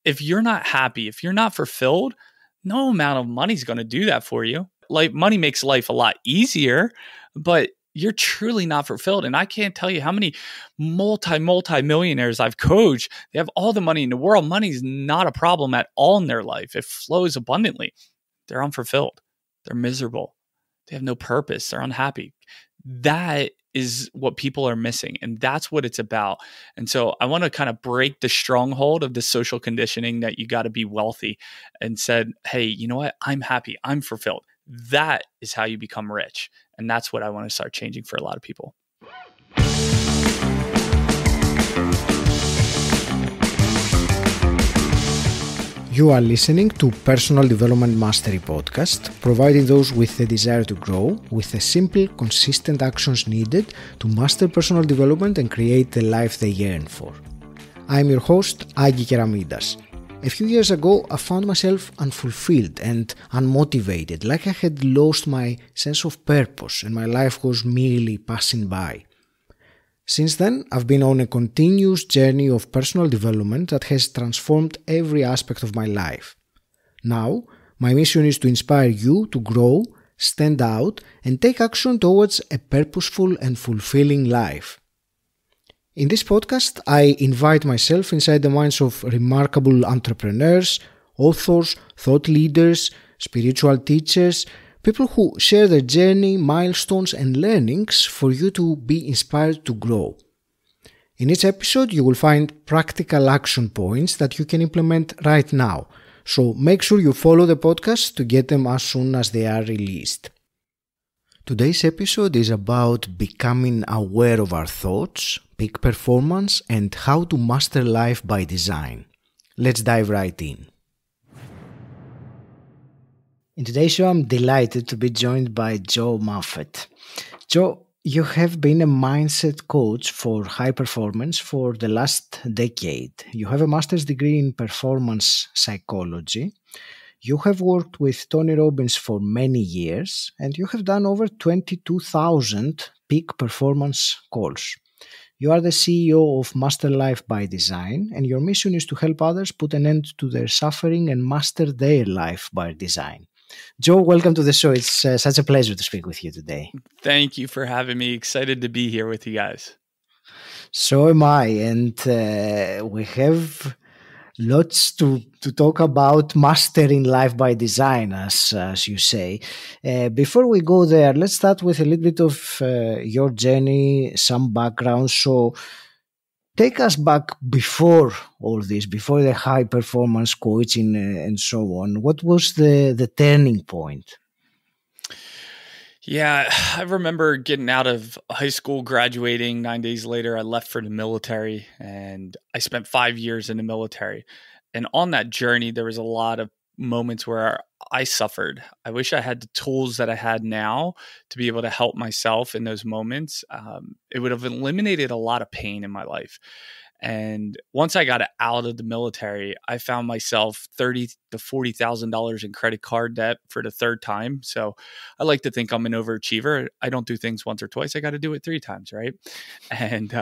if you're not happy, if you're not fulfilled, no amount of money is going to do that for you. Like, money makes life a lot easier, but you're truly not fulfilled. And I can't tell you how many multi-millionaires I've coached. They have all the money in the world. Money is not a problem at all in their life. It flows abundantly. They're unfulfilled. They're miserable. They have no purpose. They're unhappy. That is what people are missing. And that's what it's about. And so I want to kind of break the stronghold of the social conditioning that you got to be wealthy, and said, hey, you know what? I'm happy. I'm fulfilled. That is how you become rich. And that's what I want to start changing for a lot of people. You are listening to Personal Development Mastery Podcast, providing those with the desire to grow with the simple, consistent actions needed to master personal development and create the life they yearn for. I'm your host, 𝗁𝗁𝗄𝗄. A few years ago, I found myself unfulfilled and unmotivated, like I had lost my sense of purpose and my life was merely passing by. Since then, I've been on a continuous journey of personal development that has transformed every aspect of my life. Now, my mission is to inspire you to grow, stand out, and take action towards a purposeful and fulfilling life. In this podcast, I invite myself inside the minds of remarkable entrepreneurs, authors, thought leaders, spiritual teachers, people who share their journey, milestones, and learnings for you to be inspired to grow. In each episode, you will find practical action points that you can implement right now. So make sure you follow the podcast to get them as soon as they are released. Today's episode is about becoming aware of our thoughts, peak performance, and how to master life by design. Let's dive right in. In today's show, I'm delighted to be joined by Moffett. Joe, you have been a mindset coach for high performance for the last decade. You have a master's degree in performance psychology. You have worked with Tony Robbins for many years, and you have done over 22,000 peak performance calls. You are the CEO of Master Life by Design, and your mission is to help others put an end to their suffering and master their life by design. Joe, welcome to the show. It's such a pleasure to speak with you today. Thank you for having me. Excited to be here with you guys. So am I. And we have lots to talk about mastering life by design, as you say. Before we go there, let's start with a little bit of your journey, some background. So take us back before all this, before the high performance coaching and so on. What was the turning point? Yeah, I remember getting out of high school, graduating. 9 days later, I left for the military, and I spent 5 years in the military. And on that journey, there was a lot of moments where I suffered. I wish I had the tools that I had now to be able to help myself in those moments. It would have eliminated a lot of pain in my life. And once I got out of the military, I found myself $30,000 to $40,000 in credit card debt for the third time. So I like to think I'm an overachiever. I don't do things once or twice. I got to do it 3 times, right? And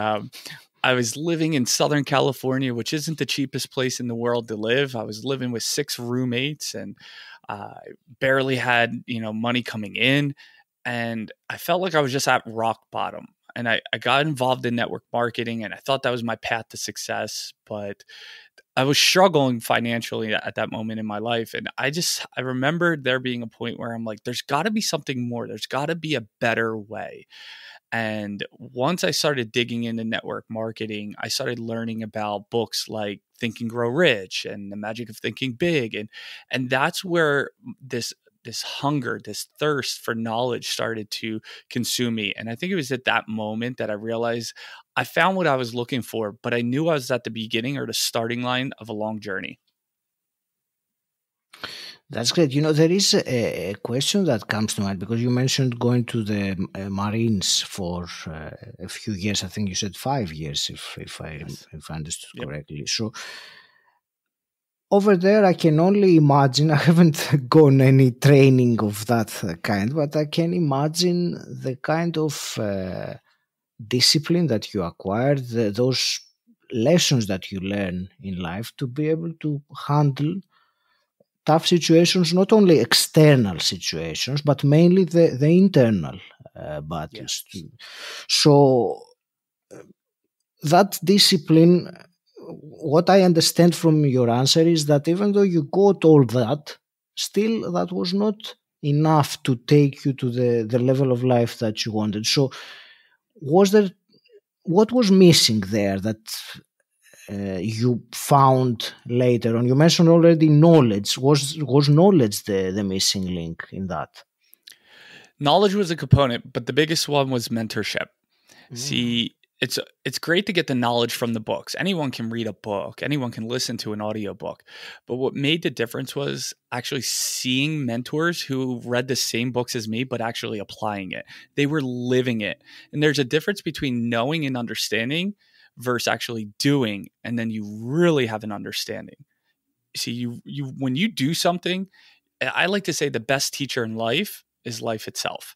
I was living in Southern California, which isn't the cheapest place in the world to live. I was living with 6 roommates, and I barely had, money coming in. And I felt like I was just at rock bottom. And I got involved in network marketing, and I thought that was my path to success. But I was struggling financially at that moment in my life. And I remember there being a point where I'm like, there's got to be something more. There's got to be a better way. And once I started digging into network marketing, I started learning about books like Think and Grow Rich and The Magic of Thinking Big. And that's where this hunger, this thirst for knowledge started to consume me. And I think it was at that moment that I realized I found what I was looking for, but I knew I was at the beginning or the starting line of a long journey. That's great. There is a question that comes to mind because you mentioned going to the Marines for a few years. I think you said 5 years, if I understood correctly. So over there, I can only imagine, I haven't gone any training of that kind, but I can imagine the kind of discipline that you acquired, those lessons that you learn in life to be able to handle tough situations, not only external situations, but mainly the internal battles. Yeah. So that discipline, what I understand from your answer is that even though you got all that, still that was not enough to take you to the level of life that you wanted. So what was missing there that you found later on? You mentioned already knowledge. Was knowledge the missing link in that? Knowledge was a component, but the biggest one was mentorship. See, it's great to get the knowledge from the books. Anyone can read a book. Anyone can listen to an audiobook. But what made the difference was actually seeing mentors who read the same books as me, but actually applying it. They were living it. And there's a difference between knowing and understanding versus actually doing, and then you really have an understanding. See, you when you do something, I like to say the best teacher in life is life itself.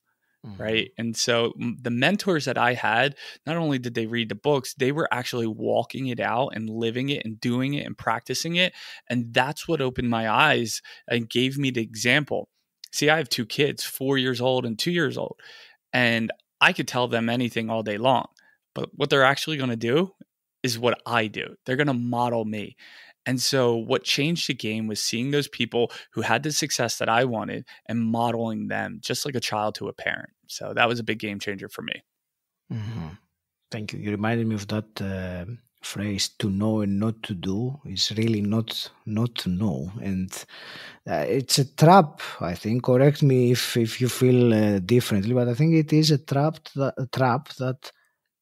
Right. And so the mentors that I had, not only did they read the books, they were actually walking it out and living it and doing it and practicing it. And that's what opened my eyes and gave me the example. See, I have 2 kids, 4 years old and 2 years old, and I could tell them anything all day long. But what they're actually going to do is what I do. They're going to model me. And so what changed the game was seeing those people who had the success that I wanted and modeling them just like a child to a parent. So that was a big game changer for me. Thank you. You reminded me of that phrase, to know and not to do is really not to know. And it's a trap, I think. Correct me if you feel differently, but I think it is a trap that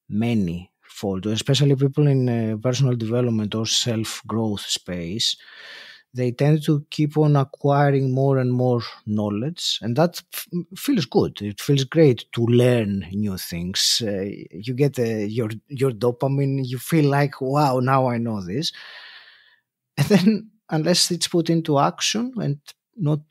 many fall to, especially people in personal development or self-growth space. They tend to keep on acquiring more and more knowledge, and that feels good. It feels great to learn new things. You get your dopamine. You feel like, wow, now I know this. And then, unless it's put into action, and not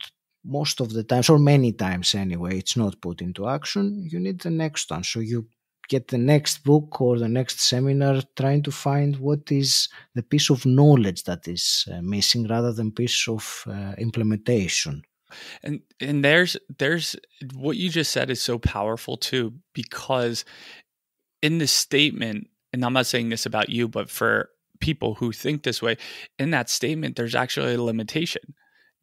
most of the times, or many times anyway, it's not put into action, you need the next one. So you get the next book or the next seminar, trying to find what is the piece of knowledge that is missing rather than piece of implementation. And there's what you just said is so powerful too, because in this statement, and I'm not saying this about you, but for people who think this way, in that statement, there's actually a limitation.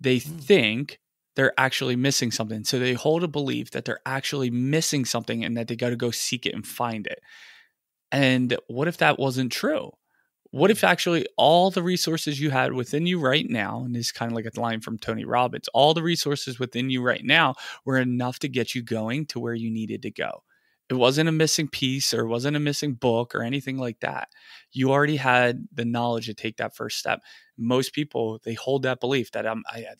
They think they're actually missing something. So they hold a belief that they're actually missing something and that they got to go seek it and find it. And what if that wasn't true? What if actually all the resources you had within you right now, and this is kind of like a line from Tony Robbins, all the resources within you right now were enough to get you going to where you needed to go? It wasn't a missing piece or it wasn't a missing book or anything like that. You already had the knowledge to take that first step. Most people, they hold that belief that I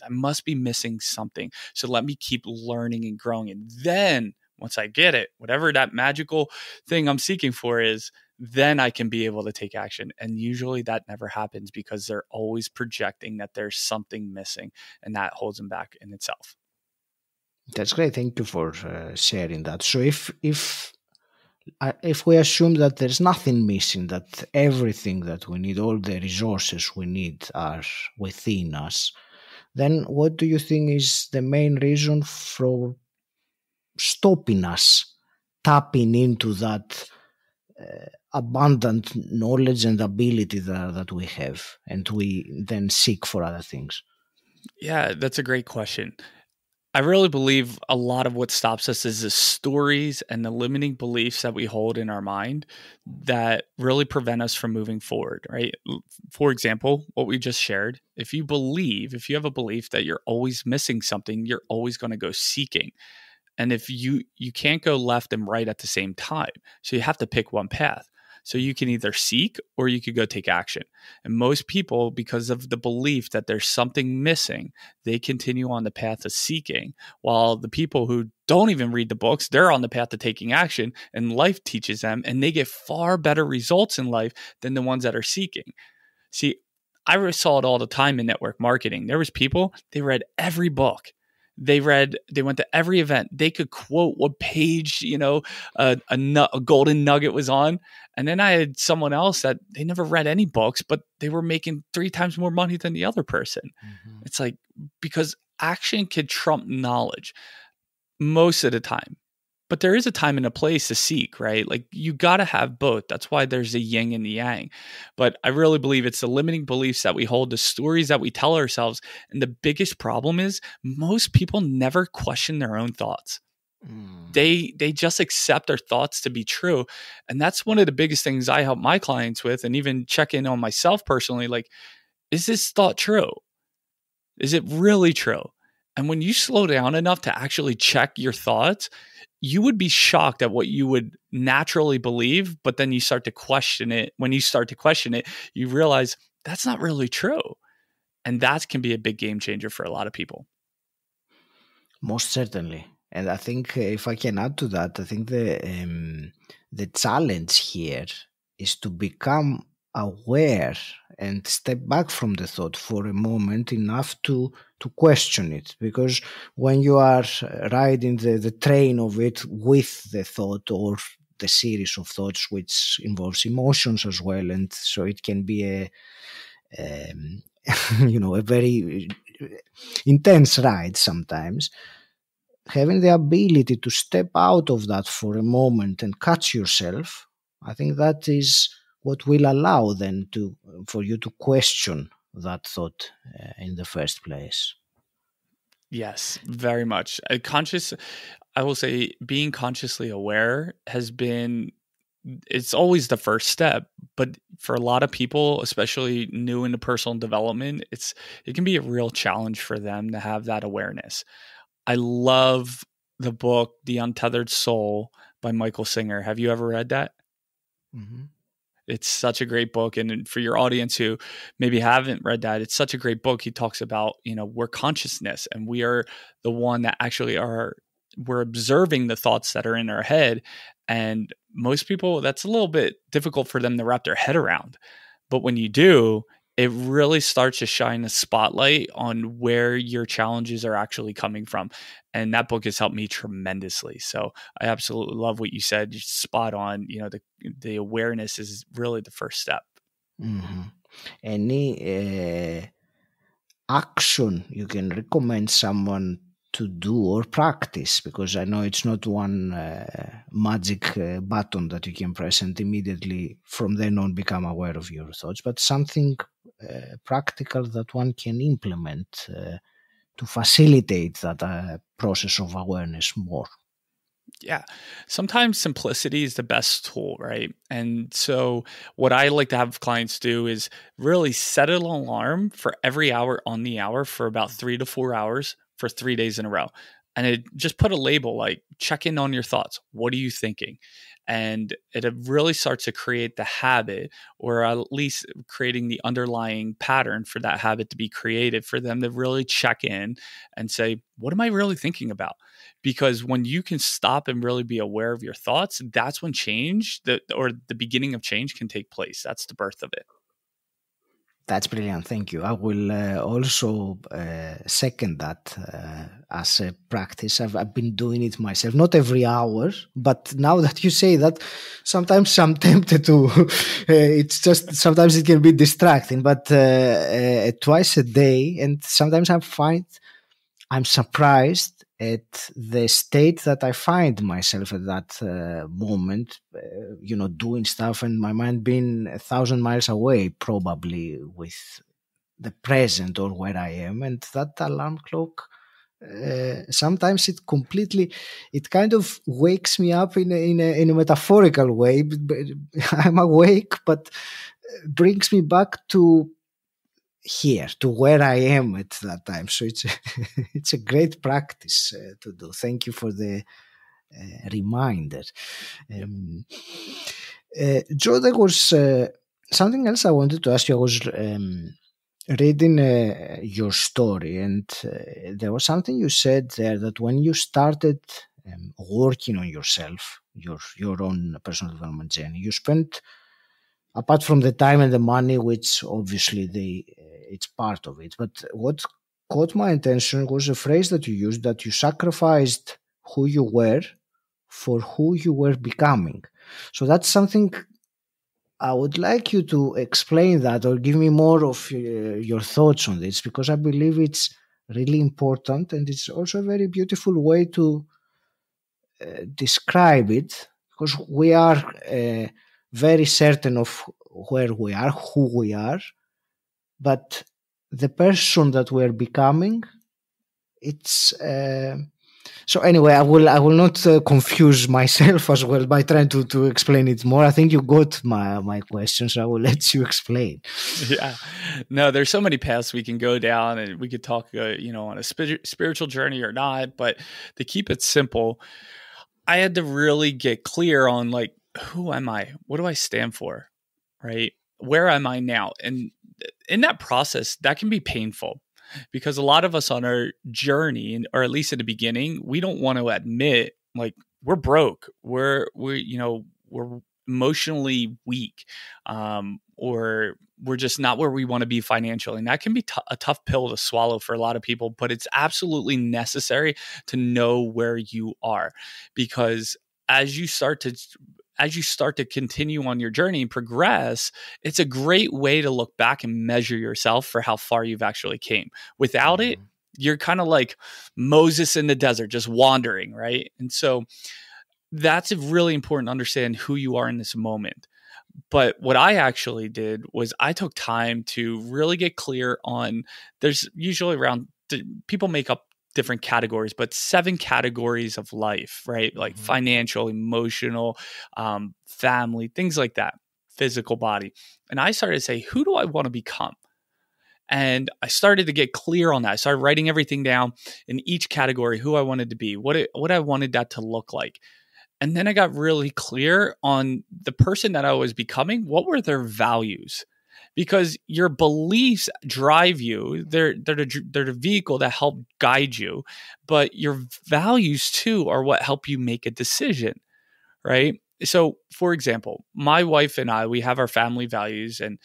must be missing something. So let me keep learning and growing. And then once I get it, whatever that magical thing I'm seeking for is, then I can be able to take action. And usually that never happens because they're always projecting that there's something missing, and that holds them back in itself. That's great. Thank you for sharing that. So if we assume that there's nothing missing, that everything that we need, all the resources we need are within us, then what do you think is the main reason for stopping us tapping into that abundant knowledge and ability that we have, and we then seek for other things? Yeah, that's a great question. I really believe a lot of what stops us is the stories and the limiting beliefs that we hold in our mind that really prevent us from moving forward, right? For example, what we just shared, if you have a belief that you're always missing something, you're always going to go seeking. And if you can't go left and right at the same time, so you have to pick one path. So you can either seek or you could go take action. And most people, because of the belief that there's something missing, they continue on the path of seeking, while the people who don't even read the books, they're on the path of taking action, and life teaches them, and they get far better results in life than the ones that are seeking. See, I saw it all the time in network marketing. There was people, they read every book. They went to every event. They could quote what page, a golden nugget was on. And then I had someone else that they never read any books, but they were making 3 times more money than the other person. Mm-hmm. It's like, because action can trump knowledge most of the time. But there is a time and a place to seek, right? Like, you got to have both. That's why there's a yin and the yang. But I really believe it's the limiting beliefs that we hold, the stories that we tell ourselves. And the biggest problem is most people never question their own thoughts. They just accept their thoughts to be true. And that's one of the biggest things I help my clients with, and even check in on myself personally. Like, is this thought true? Is it really true? And when you slow down enough to actually check your thoughts, you would be shocked at what you would naturally believe, but then you start to question it. When you start to question it, you realize that's not really true. And that can be a big game changer for a lot of people. Most certainly. And I think if I can add to that, I think the challenge here is to become aware and step back from the thought for a moment enough to question it. Because when you are riding the train of it with the thought or the series of thoughts, which involves emotions as well, and so it can be a very intense ride sometimes. Having the ability to step out of that for a moment and catch yourself, I think that is what will allow then for you to question that thought in the first place. Yes, very much. I will say being consciously aware it's always the first step, but for a lot of people, especially new into personal development, it can be a real challenge for them to have that awareness. I love the book, The Untethered Soul by Michael Singer. Have you ever read that? Mm-hmm. It's such a great book. And for your audience who maybe haven't read that, it's such a great book. He talks about, we're consciousness, and we are the one that actually we're observing the thoughts that are in our head. And most people, that's a little bit difficult for them to wrap their head around. But when you do, it really starts to shine a spotlight on where your challenges are actually coming from. And that book has helped me tremendously. So I absolutely love what you said. You're spot on. The awareness is really the first step. Mm-hmm. Any action you can recommend someone to do or practice? Because I know it's not one magic button that you can press and immediately from then on become aware of your thoughts, but something practical that one can implement to facilitate that process of awareness more. Yeah. Sometimes simplicity is the best tool, right? And so what I like to have clients do is really set an alarm for every hour on the hour for about 3 to 4 hours for 3 days in a row. And just put a label like, check in on your thoughts. What are you thinking? And it really starts to create the habit, or at least creating the underlying pattern for that habit to be created, for them to really check in and say, what am I really thinking about? Because when you can stop and really be aware of your thoughts, that's when the beginning of change can take place. That's the birth of it. That's brilliant. Thank you. I will also second that as a practice. I've been doing it myself, not every hour, but now that you say that, sometimes I'm tempted to. It's just sometimes it can be distracting, but twice a day, and sometimes I find I'm surprised at the state that I find myself at that moment, doing stuff and my mind being 1,000 miles away, probably with the present or where I am. And that alarm clock, sometimes it kind of wakes me up in a metaphorical way. I'm awake, but brings me back to here, to where I am at that time. So it's a great practice to do. Thank you for the reminder. Joe, there was something else I wanted to ask you. I was reading your story, and there was something you said there, that when you started working on yourself, your own personal development journey, you spent, apart from the time and the money, which obviously it's part of it, but what caught my attention was a phrase that you used, that you sacrificed who you were for who you were becoming. So that's something I would like you to explain that, or give me more of your thoughts on this, because I believe it's really important, and it's also a very beautiful way to describe it, because we are very certain of where we are, who we are, but the person that we're becoming, it's so anyway, I will not confuse myself as well by trying to explain it more. I think you got my question, so I will let you explain. Yeah, no, there's so many paths we can go down, and we could talk, on a spiritual journey or not. But to keep it simple, I had to really get clear on, like, who am I? What do I stand for? Right? Where am I now? And in that process, that can be painful, because a lot of us on our journey, or at least in the beginning, we don't want to admit, like, we're broke, we're emotionally weak, or we're just not where we want to be financially. And that can be a tough pill to swallow for a lot of people, but it's absolutely necessary to know where you are, because as you start to continue on your journey and progress, it's a great way to look back and measure yourself for how far you've actually came. Without it, you're kind of like Moses in the desert, just wandering, right? And so that's really important to understand who you are in this moment. But what I actually did was I took time to really get clear on, there's usually people make up different categories, but 7 categories of life, right? Like financial, emotional, family, things like that, physical body. And I started to say, who do I want to become? And I started to get clear on that. I started writing everything down in each category, who I wanted to be, what I wanted that to look like. And then I got really clear on the person that I was becoming. What were their values? Because your beliefs drive you. They're the vehicle that help guide you. But your values too are what help you make a decision, right? So, for example, my wife and I, we have our family values and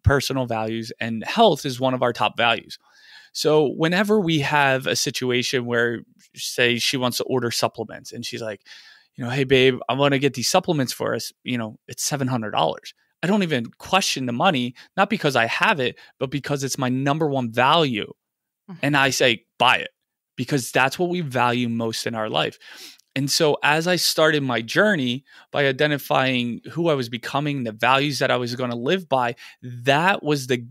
personal values, and health is one of our top values. So whenever we have a situation where, say, she wants to order supplements, and she's like, hey, babe, I want to get these supplements for us. It's $700. I don't even question the money, not because I have it, but because it's my number one value. And I say, buy it, because that's what we value most in our life. And so as I started my journey by identifying who I was becoming, the values that I was going to live by, that was the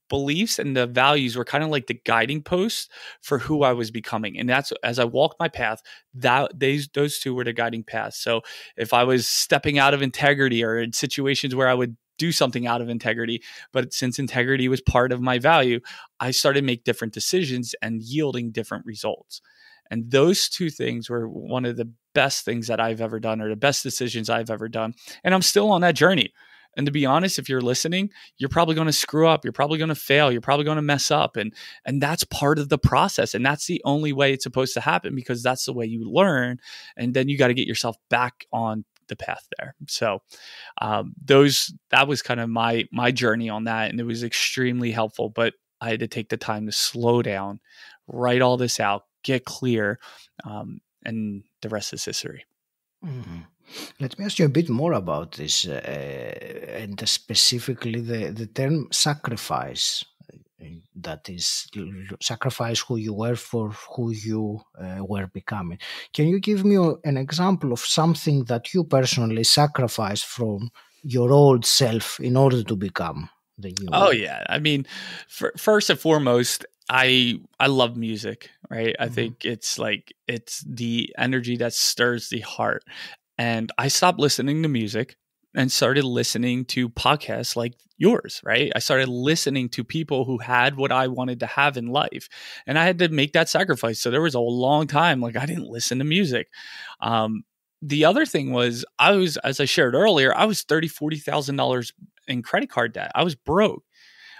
beliefs and the values were kind of like the guiding posts for who I was becoming. And that's, as I walked my path, those two were the guiding paths. So if I was stepping out of integrity, or in situations where I would do something out of integrity, but since integrity was part of my value, I started to make different decisions and yielding different results. And those two things were one of the best things that I've ever done, or the best decisions I've ever done. And I'm still on that journey. And to be honest, if you're listening, you're probably going to screw up. You're probably going to fail. You're probably going to mess up. And that's part of the process. And that's the only way it's supposed to happen, because that's the way you learn. And then you got to get yourself back on the path there. So that was kind of my journey on that. And it was extremely helpful. But I had to take the time to slow down, write all this out, get clear, and the rest is history. Mm-hmm. Let me ask you a bit more about this, and specifically the term sacrifice. That is, sacrifice who you were for who you were becoming. Can you give me an example of something that you personally sacrificed from your old self in order to become the new? Oh, yeah. I mean, first and foremost, I love music, right? I think it's the energy that stirs the heart. And I stopped listening to music and started listening to podcasts like yours, right? I started listening to people who had what I wanted to have in life. And I had to make that sacrifice. So there was a long time, like, I didn't listen to music. The other thing was, as I shared earlier, I was $30,000, $40,000 in credit card debt. I was broke.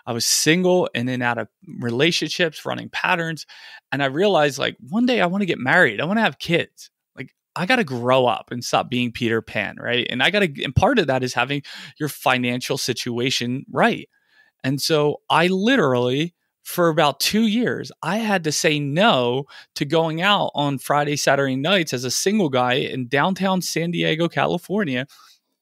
I was single, in and out of relationships, running patterns. And I realized, like, one day I want to get married. I want to have kids. Like, I got to grow up and stop being Peter Pan, right? And and part of that is having your financial situation right. And so I literally, for about 2 years, I had to say no to going out on Friday, Saturday nights as a single guy in downtown San Diego, California.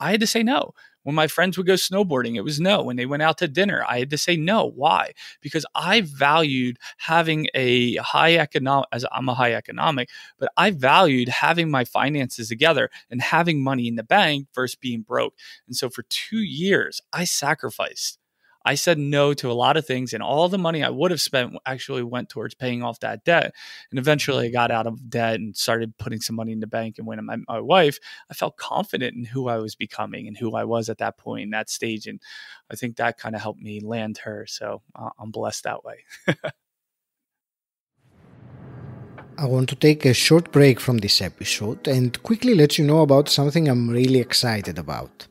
I had to say no. When my friends would go snowboarding, it was no. When they went out to dinner, I had to say no. Why? Because I valued having a high economic, as I'm a high economic, but I valued having my finances together and having money in the bank versus being broke. And so for 2 years, I sacrificed. I said no to a lot of things, and all the money I would have spent actually went towards paying off that debt. And eventually I got out of debt and started putting some money in the bank. And when I met my wife, I felt confident in who I was becoming and who I was at that point in that stage. And I think that kind of helped me land her. So I'm blessed that way. I want to take a short break from this episode and quickly let you know about something I'm really excited about.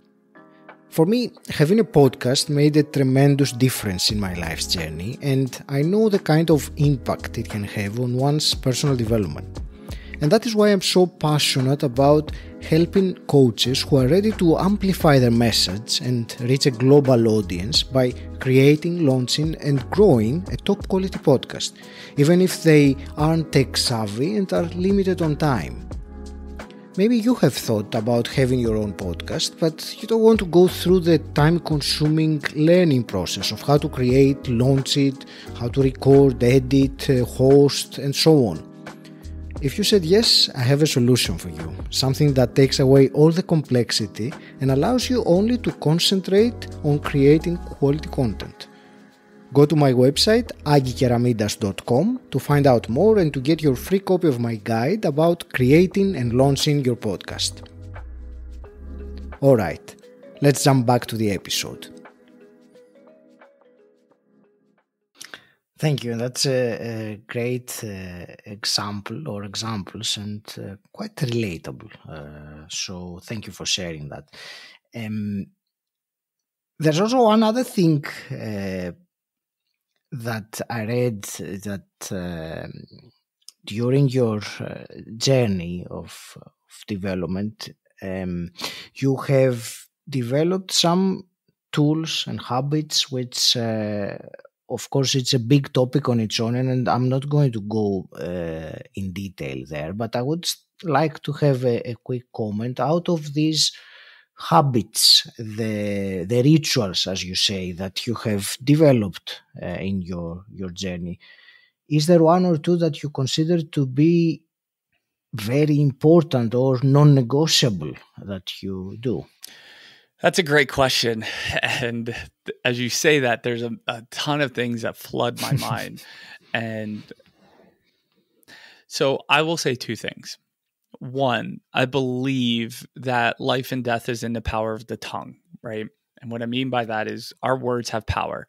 For me, having a podcast made a tremendous difference in my life's journey, and I know the kind of impact it can have on one's personal development. And that is why I'm so passionate about helping coaches who are ready to amplify their message and reach a global audience by creating, launching, and growing a top quality podcast, even if they aren't tech savvy and are limited on time. Maybe you have thought about having your own podcast, but you don't want to go through the time-consuming learning process of how to create, launch it, how to record, edit, host, and so on. If you said yes, I have a solution for you, something that takes away all the complexity and allows you only to concentrate on creating quality content. Go to my website, 𝗁𝗁𝗂𝘁𝗄𝘆𝗀 to find out more and to get your free copy of my guide about creating and launching your podcast. Alright, let's jump back to the episode. Thank you. That's a great example or examples and quite relatable. So thank you for sharing that. There's also one other thing that I read that during your journey of development, you have developed some tools and habits which, of course, it's a big topic on its own, and I'm not going to go in detail there, but I would like to have a quick comment out of these habits, the rituals, as you say, that you have developed in your journey. Is there one or two that you consider to be very important or non-negotiable that you do? That's a great question. And as you say that, there's a ton of things that flood my mind. And so I will say two things. One, I believe that life and death is in the power of the tongue, right? And what I mean by that is our words have power.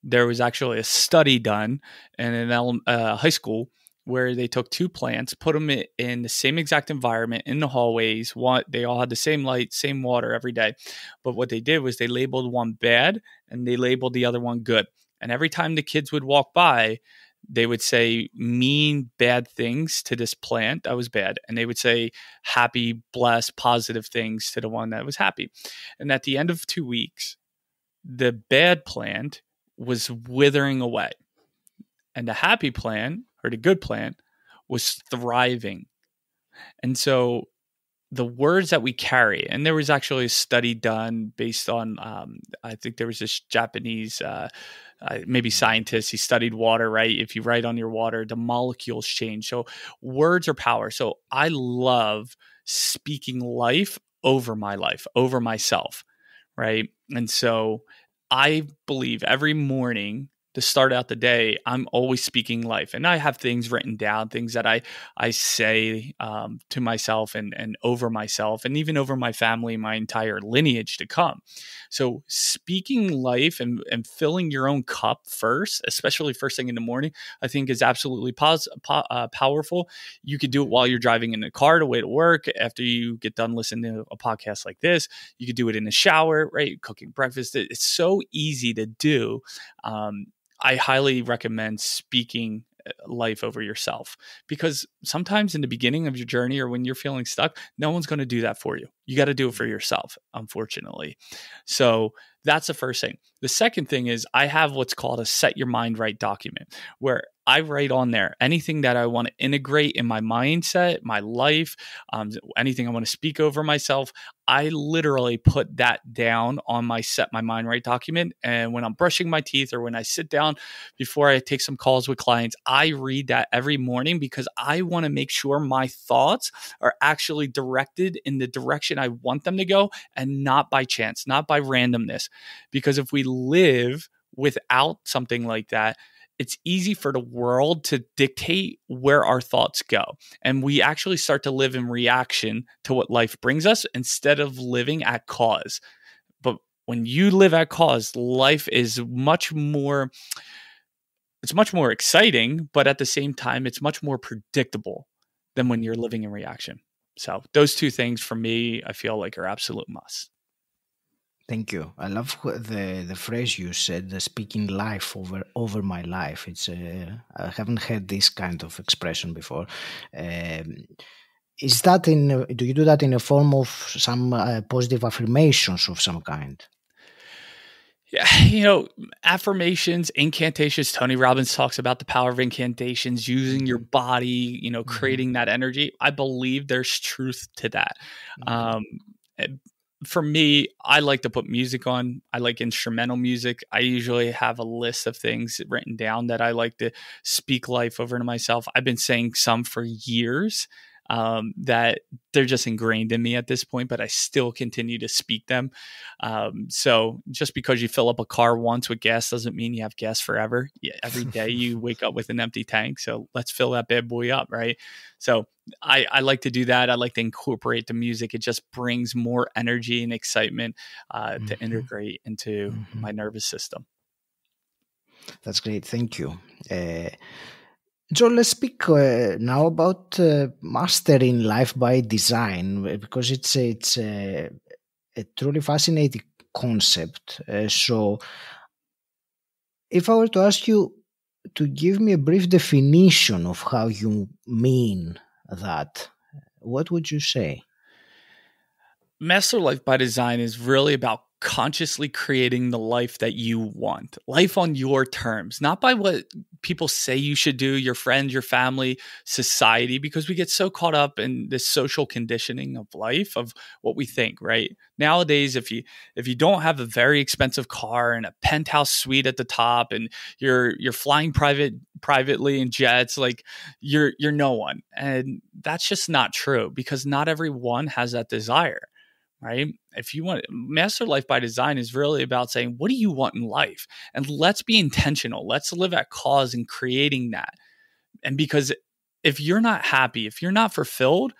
There was actually a study done in an high school where they took two plants, put them in the same exact environment in the hallways. They all had the same light, same water every day. But what they did was they labeled one bad and they labeled the other one good. And every time the kids would walk by, they would say mean, bad things to this plant that was bad. And they would say happy, blessed, positive things to the one that was happy. And at the end of 2 weeks, the bad plant was withering away. And the happy plant, or the good plant, was thriving. And so the words that we carry, and there was actually a study done based on, I think there was this Japanese maybe scientist, he studied water, right? If you write on your water, the molecules change. So words are power. So I love speaking life over my life, over myself, right? And so I believe every morning to start out the day, I'm always speaking life. And I have things written down, things that I say to myself and over myself, and even over my family, my entire lineage to come. So speaking life and filling your own cup first, especially first thing in the morning, I think is absolutely powerful. You could do it while you're driving in the car to way to work. After you get done listening to a podcast like this, you could do it in the shower, right? Cooking breakfast. It's so easy to do. I highly recommend speaking life over yourself, because sometimes in the beginning of your journey or when you're feeling stuck, no one's going to do that for you. You got to do it for yourself, unfortunately. So that's the first thing. The second thing is I have what's called a set your mind right document, where I write on there anything that I want to integrate in my mindset, my life, anything I want to speak over myself. I literally put that down on my set my mind right document. And when I'm brushing my teeth or when I sit down before I take some calls with clients, I read that every morning because I want to make sure my thoughts are actually directed in the direction I want them to go and not by chance, not by randomness. Because if we live without something like that, it's easy for the world to dictate where our thoughts go. And we actually start to live in reaction to what life brings us instead of living at cause. But when you live at cause, life is much more exciting, but at the same time, it's much more predictable than when you're living in reaction. So those two things for me, I feel like are absolute must. Thank you. I love the phrase you said, the speaking life over my life. It's I haven't heard this kind of expression before. Is that do you do that in a form of some positive affirmations of some kind? Yeah, affirmations, incantations. Tony Robbins talks about the power of incantations, using your body, creating that energy. I believe there's truth to that. For me, I like to put music on. I like instrumental music. I usually have a list of things written down that I like to speak life over to myself. I've been saying some for years that they're just ingrained in me at this point, but I still continue to speak them. So just because you fill up a car once with gas doesn't mean you have gas forever. Yeah, every day you wake up with an empty tank. So let's fill that bad boy up, right? So I like to do that. I like to incorporate the music. It just brings more energy and excitement to integrate into my nervous system. That's great. Thank you. Joe, let's speak now about mastering life by design, because it's a truly fascinating concept. So if I were to ask you to give me a brief definition of how you mean that, what would you say? Master Life by Design is really about consciously creating the life that you want, life on your terms, not by what people say you should do, your friends, your family, society, because we get so caught up in this social conditioning of life, of what we think, right? Nowadays, if you don't have a very expensive car and a penthouse suite at the top and you're flying privately in jets, like you're no one. And that's just not true, because not everyone has that desire. Right? If you want Master Life by Design is really about saying, what do you want in life? And let's be intentional. Let's live at cause in creating that. And because if you're not happy, if you're not fulfilled,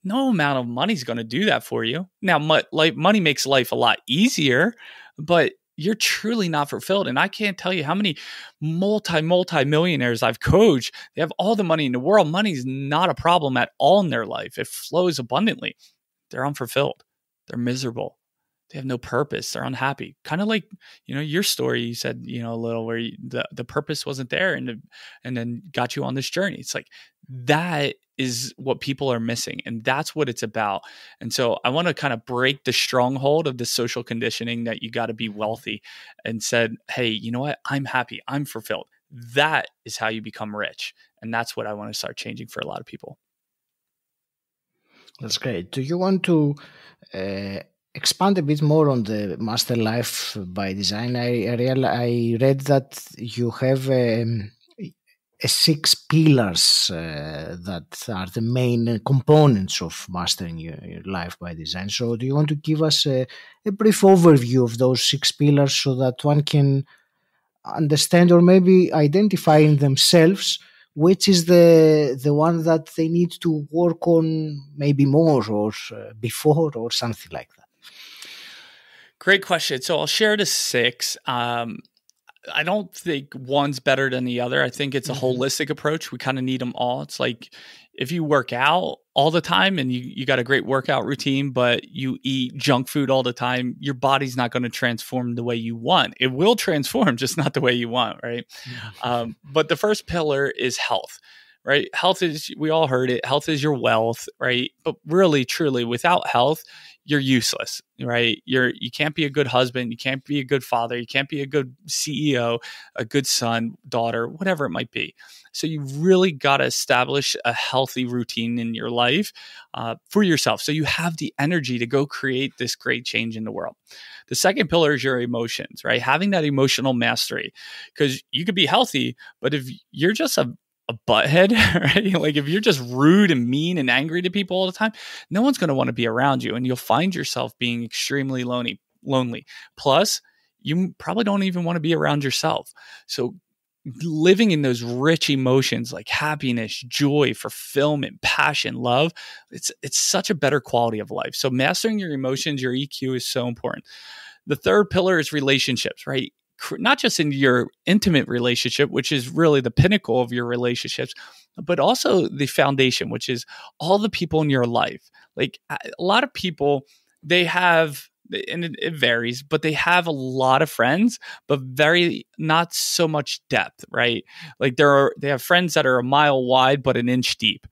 no amount of money is going to do that for you. Now, money makes life a lot easier, but you're truly not fulfilled. And I can't tell you how many multi-millionaires I've coached. They have all the money in the world. Money is not a problem at all in their life. It flows abundantly. They're unfulfilled. They're miserable. They have no purpose. They're unhappy. Kind of like, your story, you said, a little where the purpose wasn't there and then got you on this journey. It's like, that is what people are missing. And that's what it's about. And so I want to kind of break the stronghold of the social conditioning that you got to be wealthy, and said, hey, you know what? I'm happy. I'm fulfilled. That is how you become rich. And that's what I want to start changing for a lot of people. That's great. Do you want to expand a bit more on the Master Life by Design? I read that you have 6 pillars that are the main components of mastering your life by design. So do you want to give us a brief overview of those 6 pillars so that one can understand, or maybe identify in themselves, which is the one that they need to work on maybe more or before, or something like that? Great question. So I'll share the 6. I don't think one's better than the other. I think it's a holistic approach. We kind of need them all. It's like if you work out all the time and you got a great workout routine, but you eat junk food all the time, your body's not going to transform the way you want. It will transform, just not the way you want, right? But the first pillar is health, right? Health is, we all heard it, health is your wealth, right? But really, truly, without health, you're useless, right? You can't be a good husband. You can't be a good father. You can't be a good CEO, a good son, daughter, whatever it might be. So you really got to establish a healthy routine in your life for yourself. So you have the energy to go create this great change in the world. The second pillar is your emotions, right? Having that emotional mastery, because you could be healthy, but if you're just a butthead, right? Like if you're just rude and mean and angry to people all the time, no one's going to want to be around you, and you'll find yourself being extremely lonely. Plus, you probably don't even want to be around yourself. So living in those rich emotions like happiness, joy, fulfillment, passion, love, it's such a better quality of life. So mastering your emotions, your EQ is so important. The third pillar is relationships, right? Not just in your intimate relationship, which is really the pinnacle of your relationships, but also the foundation, which is all the people in your life. Like a lot of people, they have, and it varies, but they have a lot of friends, but very not so much depth, right? Like they have friends that are a mile wide, but an inch deep.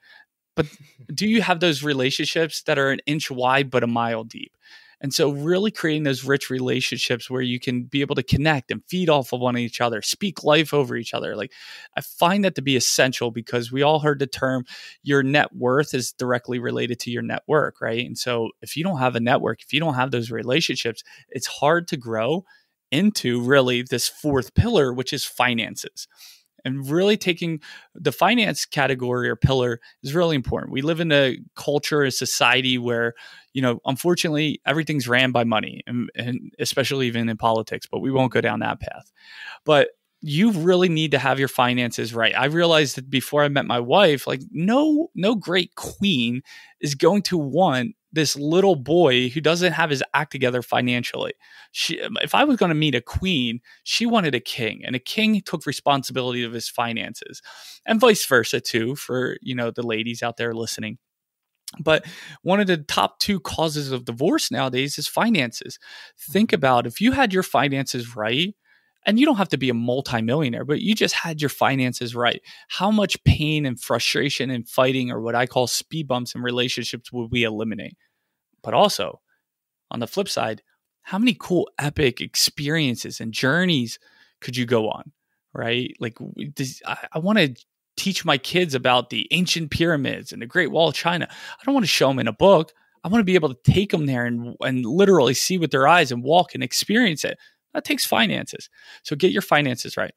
But do you have those relationships that are an inch wide, but a mile deep? And so really creating those rich relationships where you can be able to connect and feed off of one each other, speak life over each other. Like I find that to be essential, because we all heard the term, your net worth is directly related to your network, right? And so if you don't have a network, if you don't have those relationships, it's hard to grow into really this fourth pillar, which is finances. And really taking the finance category or pillar is really important. We live in a culture, a society where, unfortunately, everything's ran by money, and especially even in politics, but we won't go down that path. But you really need to have your finances right. I realized that before I met my wife, like no great queen is going to want this little boy who doesn't have his act together financially. If I was going to meet a queen, she wanted a king, and a king took responsibility of his finances, and vice versa too, for, the ladies out there listening. But one of the top 2 causes of divorce nowadays is finances. Think about if you had your finances right, and you don't have to be a multimillionaire, but you just had your finances right, how much pain and frustration and fighting, or what I call speed bumps in relationships, would we eliminate? But also, on the flip side, how many cool, epic experiences and journeys could you go on, right? Like I want to teach my kids about the ancient pyramids and the Great Wall of China. I don't want to show them in a book. I want to be able to take them there and literally see with their eyes and walk and experience it. That takes finances. So get your finances right.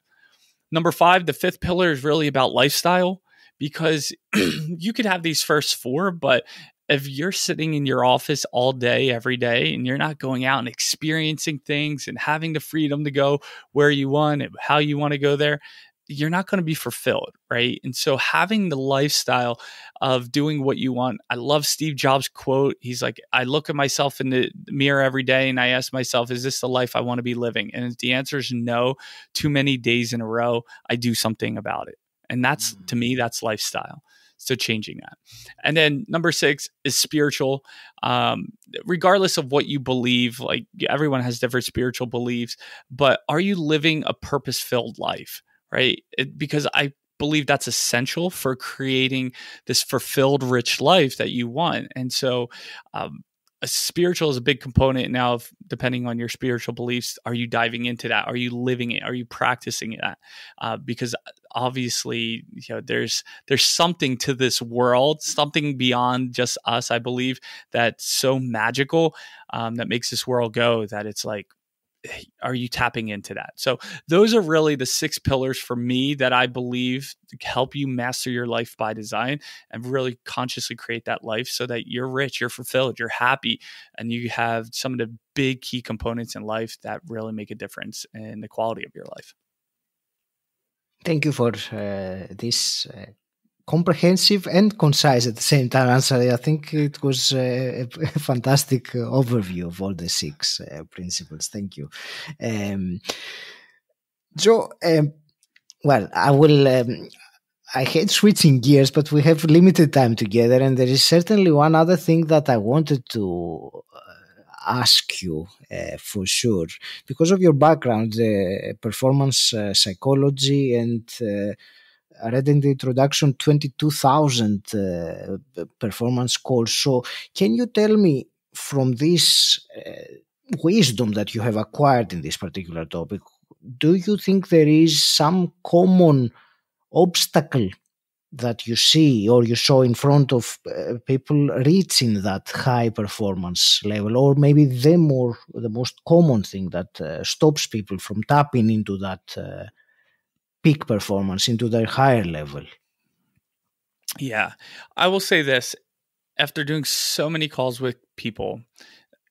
Number 5, the 5th pillar is really about lifestyle, because you could have these first 4, but if you're sitting in your office all day, every day, and you're not going out and experiencing things and having the freedom to go where you want and how you want to go there, you're not going to be fulfilled, right? And so having the lifestyle of doing what you want. I love Steve Jobs' quote. He's like, I look at myself in the mirror every day and I ask myself, is this the life I want to be living? And if the answer is no, too many days in a row, I do something about it. And that's, to me, that's lifestyle. So changing that. And then number 6 is spiritual. Regardless of what you believe, like everyone has different spiritual beliefs, but are you living a purpose-filled life, right? Because I believe that's essential for creating this fulfilled, rich life that you want. And so spiritual is a big component now of, depending on your spiritual beliefs, are you diving into that? Are you living it? Are you practicing that? Because obviously, there's something to this world, something beyond just us, I believe, that's so magical, that makes this world go, that it's like, are you tapping into that? So those are really the 6 pillars for me that I believe help you master your life by design and really consciously create that life so that you're rich, you're fulfilled, you're happy, and you have some of the big key components in life that really make a difference in the quality of your life. Thank you for this comprehensive and concise at the same time answer. I think it was a fantastic overview of all the 6 principles. Thank you. Joe, well, I hate switching gears, but we have limited time together, and there is certainly one other thing that I wanted to ask you for sure, because of your background, performance psychology, and I read in the introduction 22,000 performance calls. So can you tell me from this wisdom that you have acquired in this particular topic, do you think there is some common obstacle that you see or you saw in front of people reaching that high performance level, or maybe the most common thing that stops people from tapping into that peak performance, into their higher level? Yeah, I will say this. After doing so many calls with people,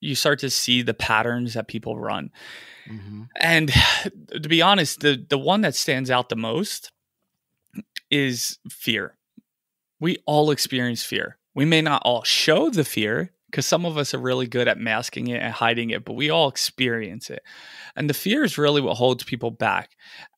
you start to see the patterns that people run. Mm-hmm. And to be honest, the one that stands out the most is fear. We all experience fear. We may not all show the fear because some of us are really good at masking it and hiding it, but we all experience it. And the fear is really what holds people back.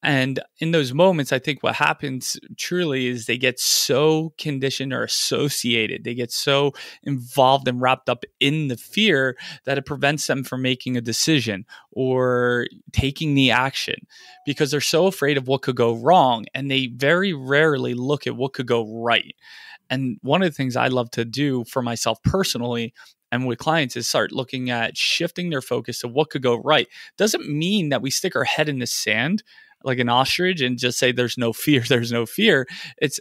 And in those moments, I think what happens truly is they get so conditioned or associated. They get so involved and wrapped up in the fear that it prevents them from making a decision or taking the action because they're so afraid of what could go wrong. And they very rarely look at what could go right. And one of the things I love to do for myself personally and with clients is start looking at shifting their focus to what could go right. Doesn't mean that we stick our head in the sand like an ostrich and just say there's no fear, there's no fear. It's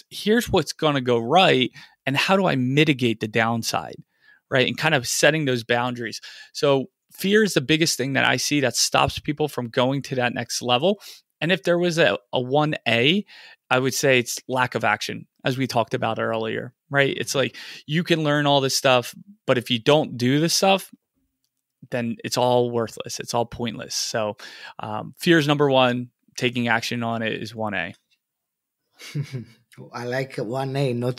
here's what's going to go right and how do I mitigate the downside, right? And kind of setting those boundaries. So fear is the biggest thing that I see that stops people from going to that next level. And if there was a 1A, I would say it's lack of action, as we talked about earlier, right? It's like you can learn all this stuff, but if you don't do this stuff, then it's all worthless. It's all pointless. So fear is number one. Taking action on it is 1A. I like 1A, not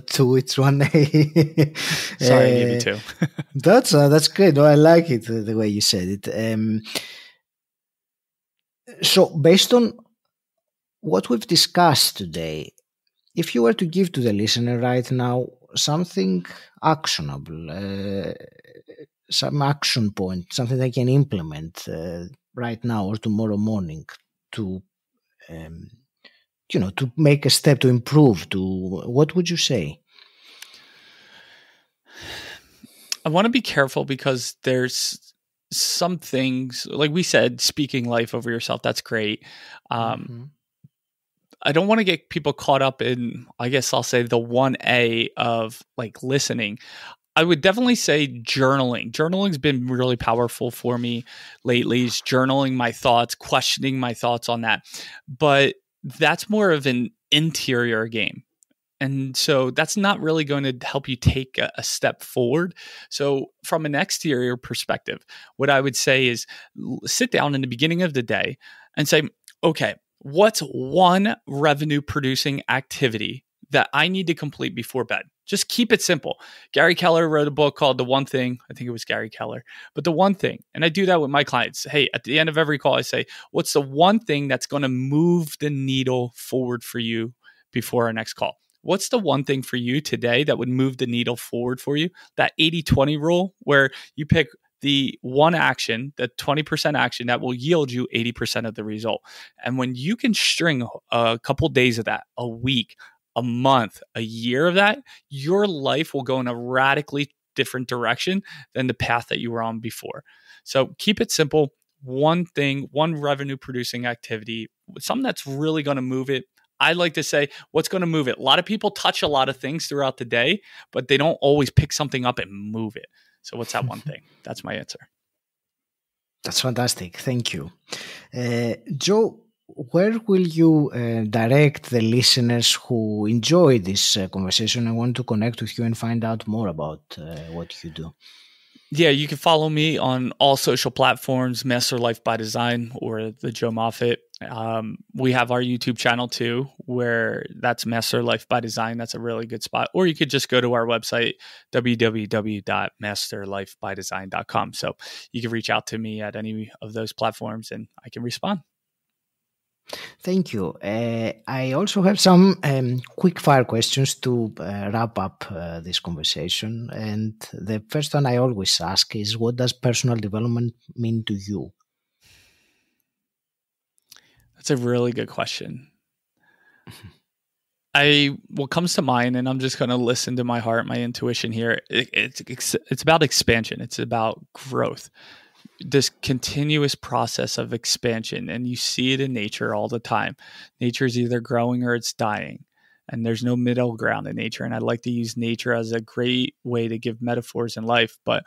2. It's 1A. Sorry, I gave you 2. That's great. No, I like it the way you said it. So based on what we've discussed today, if you were to give to the listener right now something actionable, some action point, something they can implement right now or tomorrow morning to, to make a step to improve, what would you say? I want to be careful because there's some things, like we said, speaking life over yourself, that's great. I don't want to get people caught up in, I guess I'll say the 1A of like listening. I would definitely say journaling. Journaling's been really powerful for me lately. Is journaling my thoughts, questioning my thoughts on that. But that's more of an interior game. And so that's not really going to help you take a step forward. So from an exterior perspective, what I would say is sit down in the beginning of the day and say, okay, what's one revenue producing activity that I need to complete before bed? Just keep it simple. Gary Keller wrote a book called The One Thing. I think it was Gary Keller, but The One Thing. And I do that with my clients. Hey, at the end of every call, I say, what's the one thing that's going to move the needle forward for you before our next call? What's the one thing for you today that would move the needle forward for you? That 80-20 rule where you pick the one action, the 20% action that will yield you 80% of the result. And when you can string a couple days of that, a week, a month, a year of that, your life will go in a radically different direction than the path that you were on before. So keep it simple. One thing, one revenue producing activity, something that's really going to move it. I like to say, what's going to move it? A lot of people touch a lot of things throughout the day, but they don't always pick something up and move it. So what's that one thing? That's my answer. That's fantastic. Thank you. Joe, where will you direct the listeners who enjoy this conversation and want to connect with you and find out more about what you do? Yeah, you can follow me on all social platforms, Master Life by Design or the Joe Moffett. We have our YouTube channel too, where that's Master Life by Design. That's a really good spot. Or you could just go to our website, www.masterlifebydesign.com. So you can reach out to me at any of those platforms and I can respond. Thank you. I also have some quick fire questions to wrap up this conversation. And the first one I always ask is, what does personal development mean to you? That's a really good question. what comes to mind, and I'm just going to listen to my heart, my intuition here. It's about expansion. It's about growth. This continuous process of expansion, and you see it in nature all the time. Nature is either growing or it's dying, and there's no middle ground in nature. And I like to use nature as a great way to give metaphors in life, but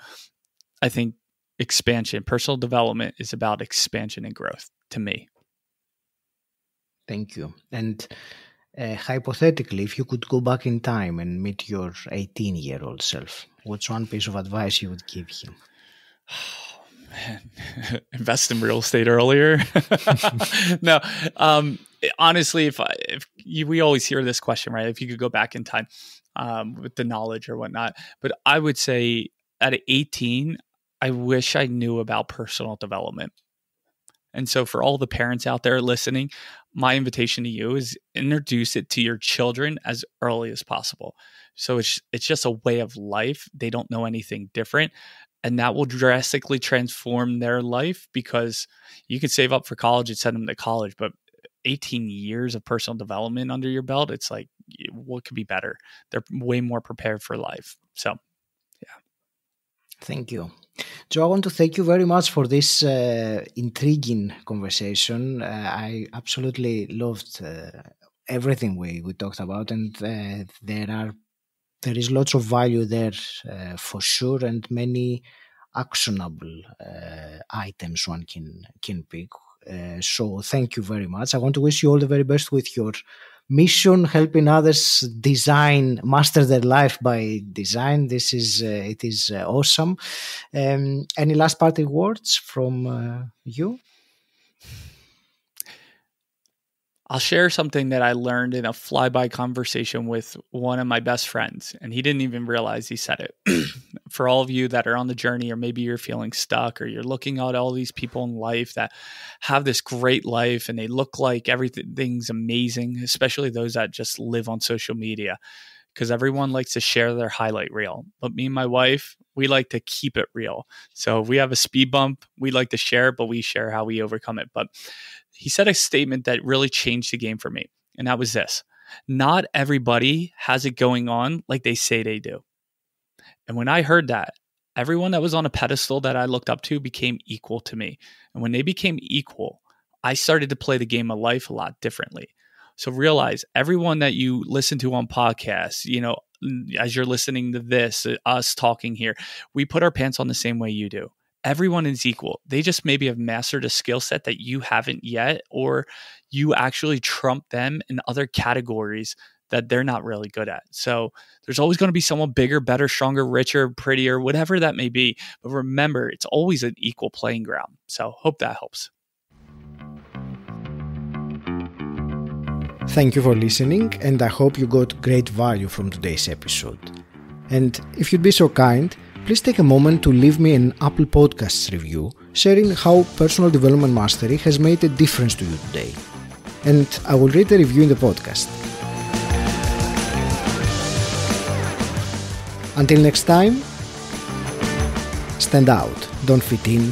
I think expansion, personal development is about expansion and growth to me. Thank you. And hypothetically, if you could go back in time and meet your 18-year-old self, what's one piece of advice you would give him? Oh, man. Invest in real estate earlier. No, honestly, we always hear this question, right? If you could go back in time with the knowledge or whatnot, but I would say at 18, I wish I knew about personal development. And so for all the parents out there listening, my invitation to you is introduce it to your children as early as possible. So it's just a way of life. They don't know anything different. And that will drastically transform their life, because you could save up for college and send them to college, but 18 years of personal development under your belt, it's like, what could be better? They're way more prepared for life. So, yeah. Thank you. Joe, I want to thank you very much for this intriguing conversation. I absolutely loved everything we talked about, and there is lots of value there for sure, and many actionable items one can pick. So thank you very much. I want to wish you all the very best with your mission, helping others master their life by design. It is awesome. Any last parting words from you? I'll share something that I learned in a flyby conversation with one of my best friends, and he didn't even realize he said it. For all of you that are on the journey, or maybe you're feeling stuck, or you're looking at all these people in life that have this great life and they look like everything's amazing, especially those that just live on social media, because everyone likes to share their highlight reel. But me and my wife, we like to keep it real. So if we have a speed bump, we like to share it, but we share how we overcome it. But he said a statement that really changed the game for me. And that was this: not everybody has it going on like they say they do. And when I heard that, everyone that was on a pedestal that I looked up to became equal to me. And when they became equal, I started to play the game of life a lot differently. So realize everyone that you listen to on podcasts, as you're listening to this, us talking here, we put our pants on the same way you do. Everyone is equal. They just maybe have mastered a skill set that you haven't yet, or you actually trump them in other categories that they're not really good at. So there's always going to be someone bigger, better, stronger, richer, prettier, whatever that may be. But remember, it's always an equal playing ground. So hope that helps. Thank you for listening, and I hope you got great value from today's episode. And if you'd be so kind, please take a moment to leave me an Apple Podcasts review, sharing how personal development mastery has made a difference to you today. And I will read the review in the podcast. Until next time, stand out, don't fit in,